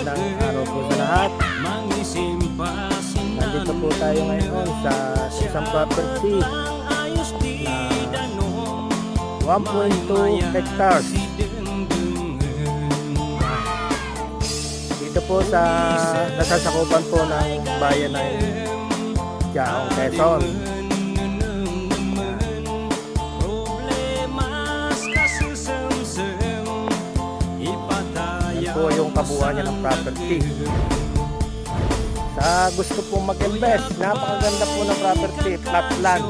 magandang araw po sa lahat. Nandito po tayo ngayon sa isang property na 1.2 hectares. Dito po sa nasasakupan po ng bayan ng Chaong, Quezon. Yan po yung kabuuan niya ng property. Sa gusto pong mag-invest, napakaganda po ng property, flat land.